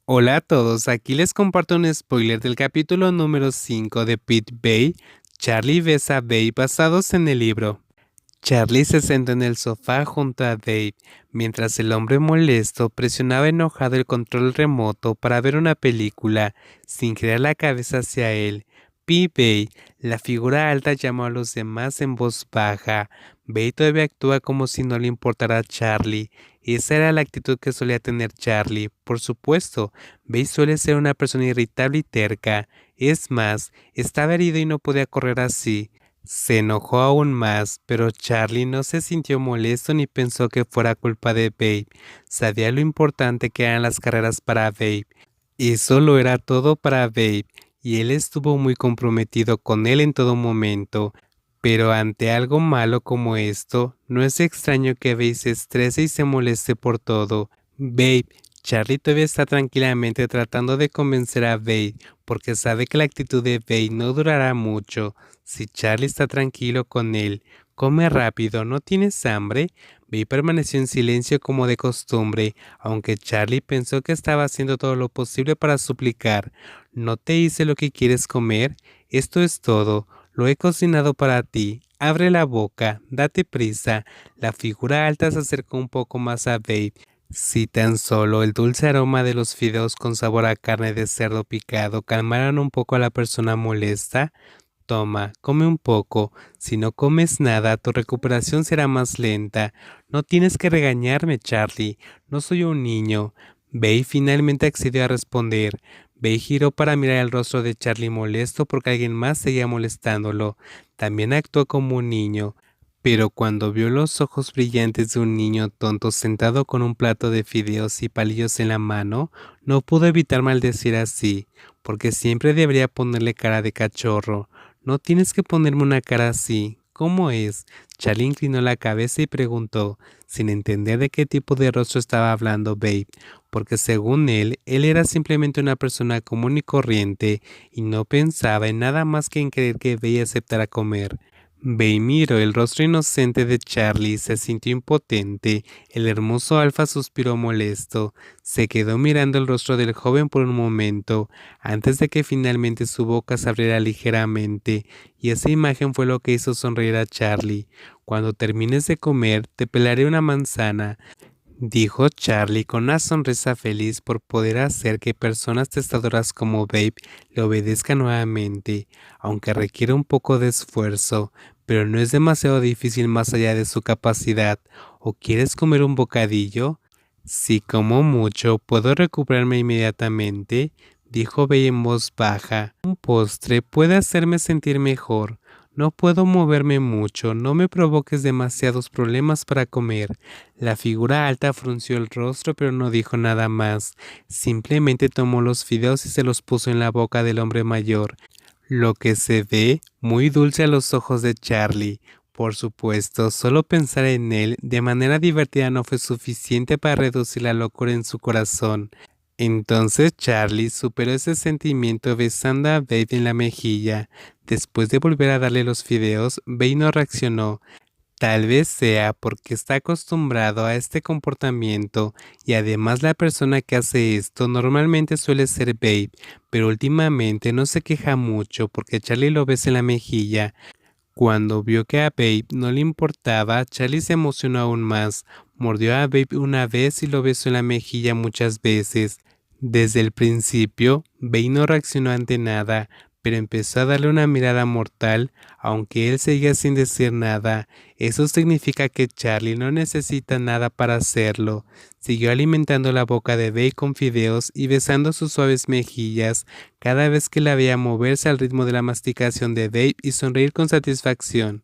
Hola a todos, aquí les comparto un spoiler del capítulo número 5 de Pete Bay, Charlie besa a Babe basados en el libro. Charlie se sentó en el sofá junto a Dave, mientras el hombre molesto presionaba enojado el control remoto para ver una película, sin girar la cabeza hacia él. Bay, la figura alta, llamó a los demás en voz baja. Bay todavía actúa como si no le importara a Charlie. Esa era la actitud que solía tener Charlie. Por supuesto, Bay suele ser una persona irritable y terca. Es más, estaba herido y no podía correr así. Se enojó aún más, pero Charlie no se sintió molesto ni pensó que fuera culpa de Babe. Sabía lo importante que eran las carreras para Babe. Eso lo era todo para Babe, y él estuvo muy comprometido con él en todo momento. Pero ante algo malo como esto, no es extraño que Babe se estrese y se moleste por todo. Babe, Charlie todavía está tranquilamente tratando de convencer a Babe, porque sabe que la actitud de Babe no durará mucho. Si Charlie está tranquilo con él, come rápido, ¿no tienes hambre? Babe permaneció en silencio como de costumbre, aunque Charlie pensó que estaba haciendo todo lo posible para suplicar. ¿No te hice lo que quieres comer? Esto es todo. Lo he cocinado para ti. Abre la boca, date prisa. La figura alta se acercó un poco más a Babe. Si tan solo el dulce aroma de los fideos con sabor a carne de cerdo picado calmaran un poco a la persona molesta. Toma, come un poco. Si no comes nada, tu recuperación será más lenta. No tienes que regañarme, Charlie. No soy un niño. Bay finalmente accedió a responder. Bay giró para mirar el rostro de Charlie molesto porque alguien más seguía molestándolo. También actuó como un niño. Pero cuando vio los ojos brillantes de un niño tonto sentado con un plato de fideos y palillos en la mano, no pudo evitar maldecir así, porque siempre debería ponerle cara de cachorro. No tienes que ponerme una cara así. ¿Cómo es? Charlie inclinó la cabeza y preguntó, sin entender de qué tipo de rostro estaba hablando Babe, porque según él era simplemente una persona común y corriente, y no pensaba en nada más que en querer que Babe aceptara comer. Babe miró el rostro inocente de Charlie y se sintió impotente. El hermoso Alfa suspiró molesto. Se quedó mirando el rostro del joven por un momento, antes de que finalmente su boca se abriera ligeramente, y esa imagen fue lo que hizo sonreír a Charlie. Cuando termines de comer, te pelaré una manzana, dijo Charlie con una sonrisa feliz por poder hacer que personas testadoras como Babe le obedezcan nuevamente, aunque requiere un poco de esfuerzo, pero no es demasiado difícil más allá de su capacidad. ¿O quieres comer un bocadillo? Si como mucho, puedo recuperarme inmediatamente, dijo Babe en voz baja. Un postre puede hacerme sentir mejor. No puedo moverme mucho, no me provoques demasiados problemas para comer. La figura alta frunció el rostro pero no dijo nada más. Simplemente tomó los fideos y se los puso en la boca del hombre mayor, lo que se ve muy dulce a los ojos de Charlie. Por supuesto, solo pensar en él de manera divertida no fue suficiente para reducir la locura en su corazón. Entonces Charlie superó ese sentimiento besando a Babe en la mejilla. Después de volver a darle los fideos, Babe no reaccionó. Tal vez sea porque está acostumbrado a este comportamiento y además la persona que hace esto normalmente suele ser Babe, pero últimamente no se queja mucho porque Charlie lo besa en la mejilla. Cuando vio que a Babe no le importaba, Charlie se emocionó aún más, mordió a Babe una vez y lo besó en la mejilla muchas veces. Desde el principio, Babe no reaccionó ante nada, pero empezó a darle una mirada mortal, aunque él seguía sin decir nada. Eso significa que Charlie no necesita nada para hacerlo. Siguió alimentando la boca de Babe con fideos y besando sus suaves mejillas cada vez que la veía moverse al ritmo de la masticación de Babe y sonreír con satisfacción.